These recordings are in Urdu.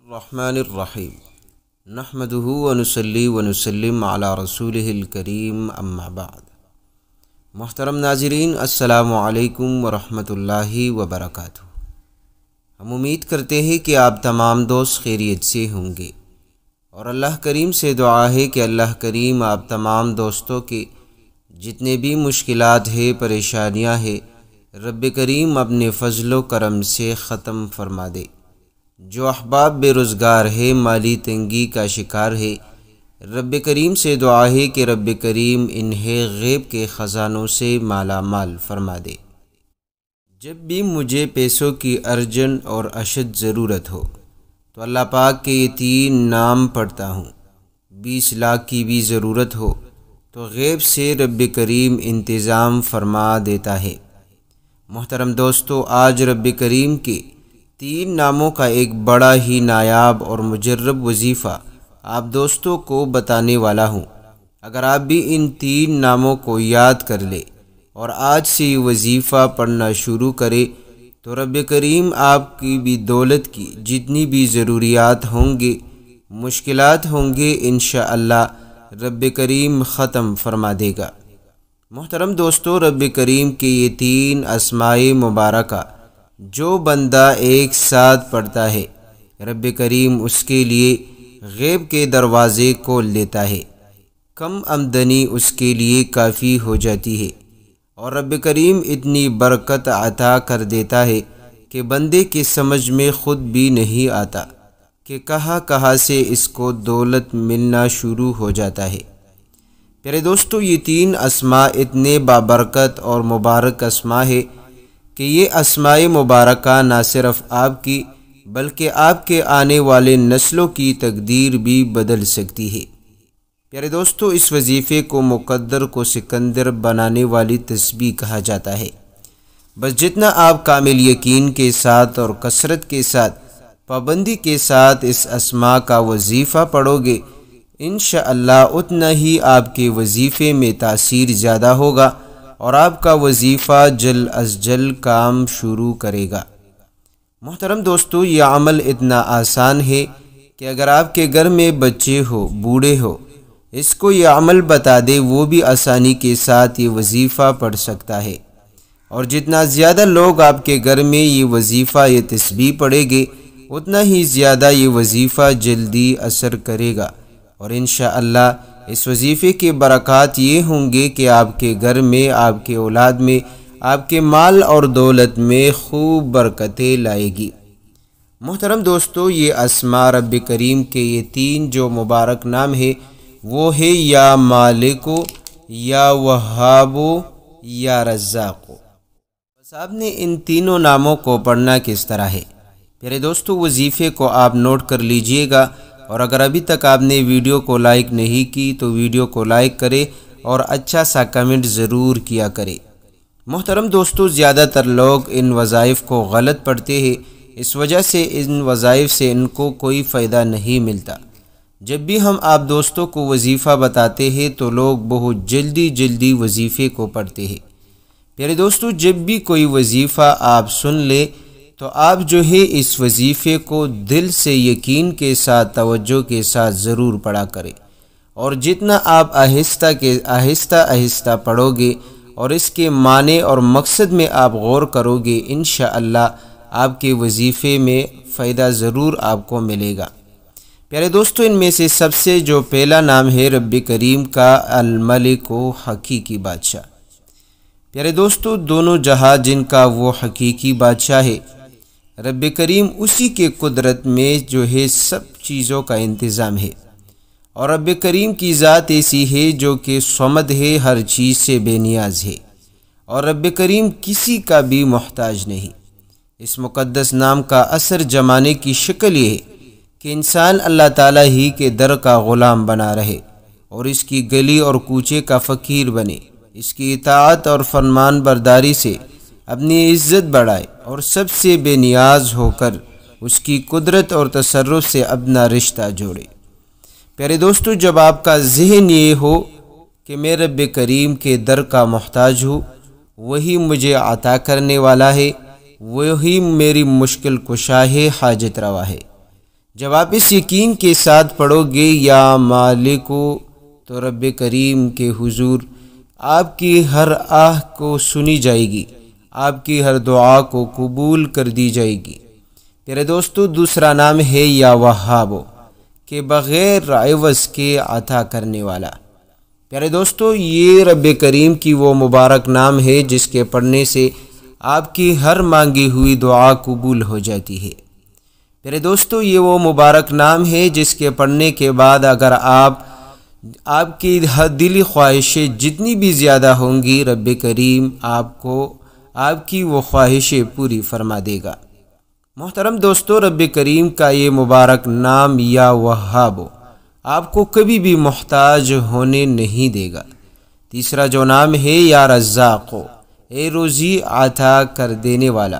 الرحمن الرحیم نحمدہ ونصلی ونسلم علی رسولہ الکریم اما بعد۔ محترم ناظرین، السلام علیکم ورحمۃ اللہ وبرکاتہ۔ ہم امید کرتے ہیں کہ آپ تمام دوست خیریت سے ہوں گے، اور اللہ کریم سے دعا ہے کہ اللہ کریم آپ تمام دوستوں کے جتنے بھی مشکلات ہیں، پریشانیاں ہیں، رب کریم اپنے فضل و کرم سے ختم فرما دے۔ جو احباب بے روزگار ہے، مالی تنگی کا شکار ہے، رب کریم سے دعا ہے کہ رب کریم انہیں غیب کے خزانوں سے مالا مال فرما دے۔ جب بھی مجھے پیسوں کی ارجنٹ اور اشد ضرورت ہو تو اللہ پاک کے یہ 3 نام پڑھتا ہوں۔ 20 لاکھ کی بھی ضرورت ہو تو غیب سے رب کریم انتظام فرما دیتا ہے۔ محترم دوستو، آج رب کریم کے 3 ناموں کا ایک بڑا ہی نایاب اور مجرب وظیفہ آپ دوستوں کو بتانے والا ہوں۔ اگر آپ بھی ان 3 ناموں کو یاد کر لے اور آج سے یہ وظیفہ پڑھنا شروع کرے تو رب کریم آپ کی بھی دولت کی جتنی بھی ضروریات ہوں گے، مشکلات ہوں گے، انشاءاللہ رب کریم ختم فرما دے گا۔ محترم دوستو، رب کریم کے یہ 3 اسماء مبارکہ جو بندہ ایک ساتھ پڑھتا ہے، رب کریم اس کے لیے غیب کے دروازے کھول دیتا ہے۔ کم آمدنی اس کے لیے کافی ہو جاتی ہے، اور رب کریم اتنی برکت عطا کر دیتا ہے کہ بندے کے سمجھ میں خود بھی نہیں آتا کہ کہاں سے اس کو دولت ملنا شروع ہو جاتا ہے۔ پیارے دوستو، یہ 3 اسماء اتنے بابرکت اور مبارک اسماء ہے کہ یہ اسماء مبارکہ نہ صرف آپ کی بلکہ آپ کے آنے والے نسلوں کی تقدیر بھی بدل سکتی ہے۔ پیارے دوستو، اس وظیفے کو مقدر کو سکندر بنانے والی تسبیح کہا جاتا ہے۔ بس جتنا آپ کامل یقین کے ساتھ اور کثرت کے ساتھ پابندی کے ساتھ اس اسماء کا وظیفہ پڑھو گے، انشاءاللہ اتنا ہی آپ کے وظیفے میں تاثیر زیادہ ہوگا اور آپ کا وظیفہ جلد از جلد کام شروع کرے گا۔ محترم دوستو، یہ عمل اتنا آسان ہے کہ اگر آپ کے گھر میں بچے ہو، بوڑھے ہو، اس کو یہ عمل بتا دے، وہ بھی آسانی کے ساتھ یہ وظیفہ پڑھ سکتا ہے۔ اور جتنا زیادہ لوگ آپ کے گھر میں یہ وظیفہ، یہ تسبیح پڑھیں گے، اتنا ہی زیادہ یہ وظیفہ جلدی اثر کرے گا، اور انشاءاللہ اس وظیفے کے برکات یہ ہوں گے کہ آپ کے گھر میں، آپ کے اولاد میں، آپ کے مال اور دولت میں خوب برکتیں لائے گی۔ محترم دوستو، یہ اسماء رب کریم کے یہ 3 جو مبارک نام ہے وہ ہے یا مالکو، یا وہابو، یا رزاقو۔ بس آپ نے ان تینوں ناموں کو پڑھنا کس طرح ہے؟ پیارے دوستو، وظیفے کو آپ نوٹ کر لیجئے گا، اور اگر ابھی تک آپ نے ویڈیو کو لائک نہیں کی تو ویڈیو کو لائک کرے اور اچھا سا کمنٹ ضرور کیا کرے۔ محترم دوستو، زیادہ تر لوگ ان وظائف کو غلط پڑھتے ہیں، اس وجہ سے ان وظائف سے ان کو کوئی فائدہ نہیں ملتا۔ جب بھی ہم آپ دوستوں کو وظیفہ بتاتے ہیں تو لوگ بہت جلدی وظیفے کو پڑھتے ہیں۔ پیارے دوستو، جب بھی کوئی وظیفہ آپ سن لے تو آپ جو ہے اس وظیفے کو دل سے یقین کے ساتھ، توجہ کے ساتھ ضرور پڑھا کریں، اور جتنا آپ آہستہ پڑھو گے اور اس کے معنی اور مقصد میں آپ غور کرو گے، انشاءاللہ آپ کے وظیفے میں فائدہ ضرور آپ کو ملے گا۔ پیارے دوستو، ان میں سے سب سے جو پہلا نام ہے رب کریم کا، الملک و حقیقی بادشاہ۔ پیارے دوستو، دونوں جہاں جن کا وہ حقیقی بادشاہ ہے، رب کریم اسی کے قدرت میں جو ہے سب چیزوں کا انتظام ہے، اور رب کریم کی ذات ایسی ہے جو کہ صمد ہے، ہر چیز سے بے نیاز ہے، اور رب کریم کسی کا بھی محتاج نہیں۔ اس مقدس نام کا اثر جمانے کی شکل یہ ہے کہ انسان اللہ تعالیٰ ہی کے در کا غلام بنا رہے، اور اس کی گلی اور کوچے کا فقیر بنے، اس کی اطاعت اور فرمان برداری سے اپنی عزت بڑھائے، اور سب سے بے نیاز ہو کر اس کی قدرت اور تصرف سے اپنا رشتہ جوڑے۔ پیارے دوستو، جب آپ کا ذہن یہ ہو کہ میں رب کریم کے در کا محتاج ہوں، وہی مجھے عطا کرنے والا ہے، وہی میری مشکل کشا ہے، حاجت روا ہے، جب آپ اس یقین کے ساتھ پڑھو گے یا مالکو، تو رب کریم کے حضور آپ کی ہر آہ کو سنی جائے گی، آپ کی ہر دعا کو قبول کر دی جائے گی۔ میرے دوستو، دوسرا نام ہے یا وہابو، کہ بغیر عوض کے عطا کرنے والا۔ پیارے دوستو، یہ رب کریم کی وہ مبارک نام ہے جس کے پڑھنے سے آپ کی ہر مانگی ہوئی دعا قبول ہو جاتی ہے۔ پیارے دوستو، یہ وہ مبارک نام ہے جس کے پڑھنے کے بعد اگر آپ کی دلی خواہشیں جتنی بھی زیادہ ہوں گی، رب کریم آپ کی وہ خواہشیں پوری فرما دے گا۔ محترم دوستو، رب کریم کا یہ مبارک نام یا وہابو آپ کو کبھی بھی محتاج ہونے نہیں دے گا۔ تیسرا جو نام ہے یا رزاقو، اے روزی عطا کر دینے والا۔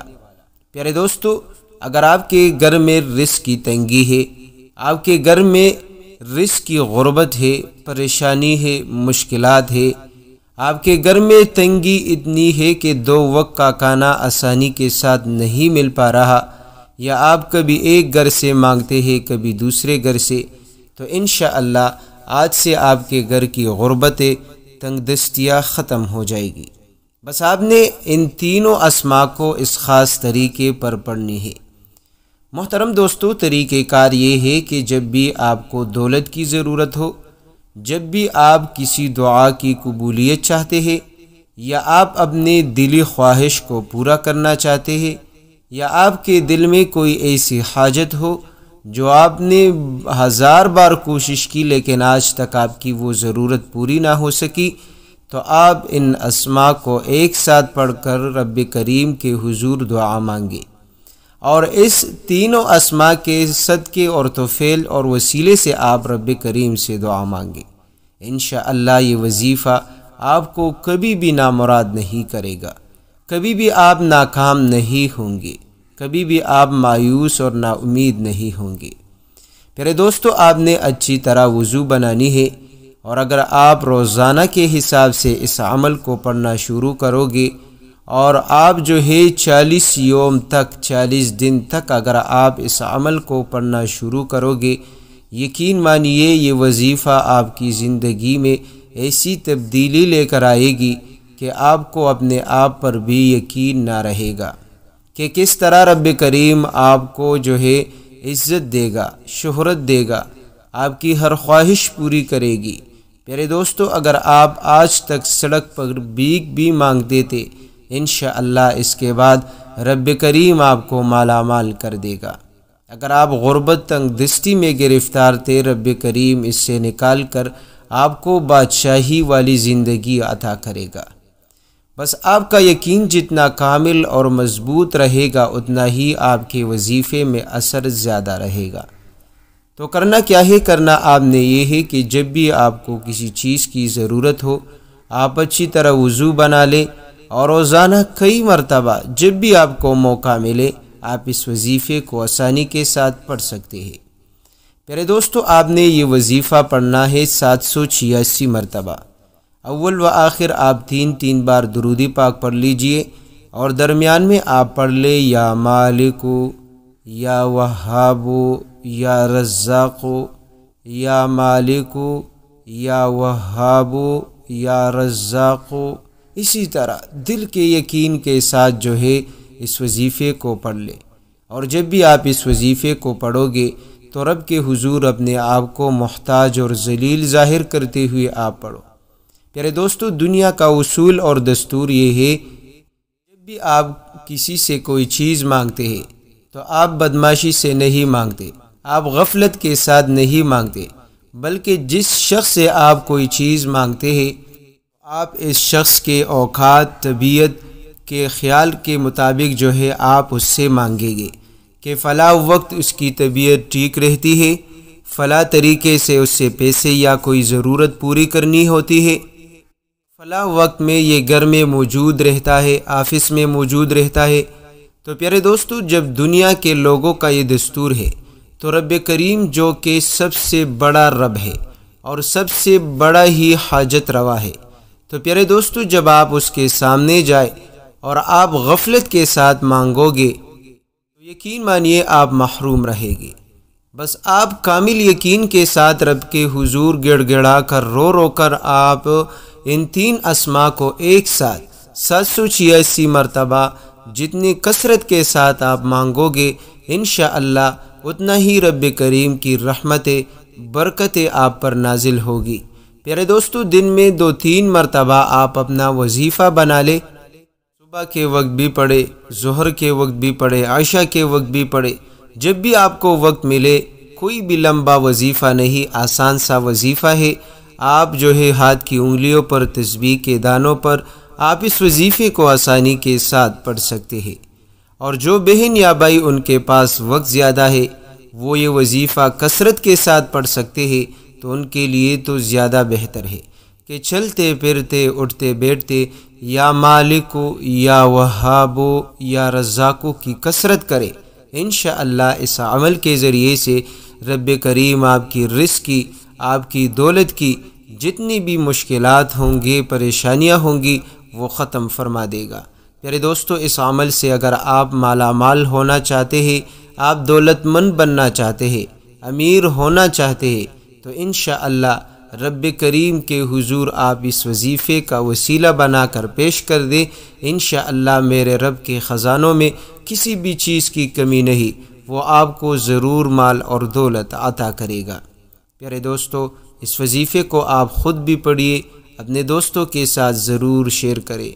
پیارے دوستو، اگر آپ کے گھر میں رزق کی تنگی ہے، آپ کے گھر میں رزق کی غربت ہے، پریشانی ہے، مشکلات ہے، آپ کے گھر میں تنگی اتنی ہے کہ 2 وقت کا کھانا آسانی کے ساتھ نہیں مل پا رہا، یا آپ کبھی ایک گھر سے مانگتے ہیں کبھی دوسرے گھر سے، تو انشاءاللہ آج سے آپ کے گھر کی غربتیں، تنگ دستیاں ختم ہو جائے گی۔ بس آپ نے ان تینوں اسماء کو اس خاص طریقے پر پڑھنی ہے۔ محترم دوستو، طریقہ کار یہ ہے کہ جب بھی آپ کو دولت کی ضرورت ہو، جب بھی آپ کسی دعا کی قبولیت چاہتے ہیں، یا آپ اپنے دلی خواہش کو پورا کرنا چاہتے ہیں، یا آپ کے دل میں کوئی ایسی حاجت ہو جو آپ نے 1000 بار کوشش کی لیکن آج تک آپ کی وہ ضرورت پوری نہ ہو سکی، تو آپ ان اسماء کو ایک ساتھ پڑھ کر رب کریم کے حضور دعا مانگے، اور اس تینوں اسماء کے صدقے اور توفیل اور وسیلے سے آپ رب کریم سے دعا مانگے۔ انشاءاللہ یہ وظیفہ آپ کو کبھی بھی نامراد نہیں کرے گا، کبھی بھی آپ ناکام نہیں ہوں گے، کبھی بھی آپ مایوس اور نا امید نہیں ہوں گے۔ پیارے دوستو، آپ نے اچھی طرح وضو بنانی ہے، اور اگر آپ روزانہ کے حساب سے اس عمل کو پڑھنا شروع کرو گے، اور آپ جو ہے 40 یوم تک، 40 دن تک اگر آپ اس عمل کو پڑھنا شروع کرو گے، یقین مانیے یہ وظیفہ آپ کی زندگی میں ایسی تبدیلی لے کر آئے گی کہ آپ کو اپنے آپ پر بھی یقین نہ رہے گا کہ کس طرح رب کریم آپ کو جو ہے عزت دے گا، شہرت دے گا، آپ کی ہر خواہش پوری کرے گی۔ پیارے دوستو، اگر آپ آج تک سڑک پر بھیک بھی مانگتے تھے، انشاءاللہ اس کے بعد رب کریم آپ کو مالا مال کر دے گا۔ اگر آپ غربت تنگ دستی میں گرفتار تھے، رب کریم اس سے نکال کر آپ کو بادشاہی والی زندگی عطا کرے گا۔ بس آپ کا یقین جتنا کامل اور مضبوط رہے گا، اتنا ہی آپ کے وظیفے میں اثر زیادہ رہے گا۔ تو کرنا کیا ہے؟ کرنا آپ نے یہ ہے کہ جب بھی آپ کو کسی چیز کی ضرورت ہو، آپ اچھی طرح وضو بنا لیں، اور روزانہ کئی مرتبہ جب بھی آپ کو موقع ملے آپ اس وظیفے کو آسانی کے ساتھ پڑھ سکتے ہیں۔ پیارے دوستو، آپ نے یہ وظیفہ پڑھنا ہے 786 مرتبہ۔ اول و آخر آپ 3 بار درود پاک پڑھ لیجئے، اور درمیان میں آپ پڑھ لے یا مالکو، یا وہابو، یا رزاقو، یا مالکو، یا وہابو، یا رزاقو۔ اسی طرح دل کے یقین کے ساتھ جو ہے اس وظیفے کو پڑھ لے، اور جب بھی آپ اس وظیفے کو پڑھو گے تو رب کے حضور اپنے آپ کو محتاج اور ذلیل ظاہر کرتے ہوئے آپ پڑھو۔ پیارے دوستو، دنیا کا اصول اور دستور یہ ہے، جب بھی آپ کسی سے کوئی چیز مانگتے ہیں تو آپ بدماشی سے نہیں مانگتے، آپ غفلت کے ساتھ نہیں مانگتے، بلکہ جس شخص سے آپ کوئی چیز مانگتے ہیں آپ اس شخص کے اوقات، طبیعت کے خیال کے مطابق جو ہے آپ اس سے مانگیں گے کہ فلاں وقت اس کی طبیعت ٹھیک رہتی ہے، فلاں طریقے سے اس سے پیسے یا کوئی ضرورت پوری کرنی ہوتی ہے، فلاں وقت میں یہ گھر میں موجود رہتا ہے، آفس میں موجود رہتا ہے۔ تو پیارے دوستو، جب دنیا کے لوگوں کا یہ دستور ہے تو رب کریم جو کہ سب سے بڑا رب ہے اور سب سے بڑا ہی حاجت روا ہے، تو پیارے دوستو جب آپ اس کے سامنے جائے اور آپ غفلت کے ساتھ مانگو گے تو یقین مانیے آپ محروم رہے گے۔ بس آپ کامل یقین کے ساتھ رب کے حضور گڑ گڑا کر رو رو کر آپ ان 3 اسماء کو ایک ساتھ 786 مرتبہ جتنی کثرت کے ساتھ آپ مانگو گے انشاءاللہ اتنا ہی رب کریم کی رحمت برکت آپ پر نازل ہوگی۔ پیارے دوستو، دن میں 2-3 مرتبہ آپ اپنا وظیفہ بنا لیں، صبح کے وقت بھی پڑھے، ظہر کے وقت بھی پڑھے، عشاء کے وقت بھی پڑھے، جب بھی آپ کو وقت ملے۔ کوئی بھی لمبا وظیفہ نہیں، آسان سا وظیفہ ہے۔ آپ جو ہے ہاتھ کی انگلیوں پر تسبیح کے دانوں پر آپ اس وظیفے کو آسانی کے ساتھ پڑھ سکتے ہیں۔ اور جو بہن یا بھائی ان کے پاس وقت زیادہ ہے وہ یہ وظیفہ کثرت کے ساتھ پڑھ سکتے ہیں، تو ان کے لیے تو زیادہ بہتر ہے کہ چلتے پھرتے اٹھتے بیٹھتے یا مالکو یا وہابو یا رزاقو کی کثرت کرے۔ انشاءاللہ اس عمل کے ذریعے سے رب کریم آپ کی رزق کی، آپ کی دولت کی جتنی بھی مشکلات ہوں گی، پریشانیاں ہوں گی، وہ ختم فرما دے گا۔ پیارے دوستو، اس عمل سے اگر آپ مالا مال ہونا چاہتے ہیں، آپ دولت مند بننا چاہتے ہیں، امیر ہونا چاہتے ہیں، تو انشاءاللہ رب کریم کے حضور آپ اس وظیفے کا وسیلہ بنا کر پیش کر دیں۔ انشاءاللہ میرے رب کے خزانوں میں کسی بھی چیز کی کمی نہیں، وہ آپ کو ضرور مال اور دولت عطا کرے گا۔ پیارے دوستو، اس وظیفے کو آپ خود بھی پڑھیے، اپنے دوستوں کے ساتھ ضرور شیئر کریں۔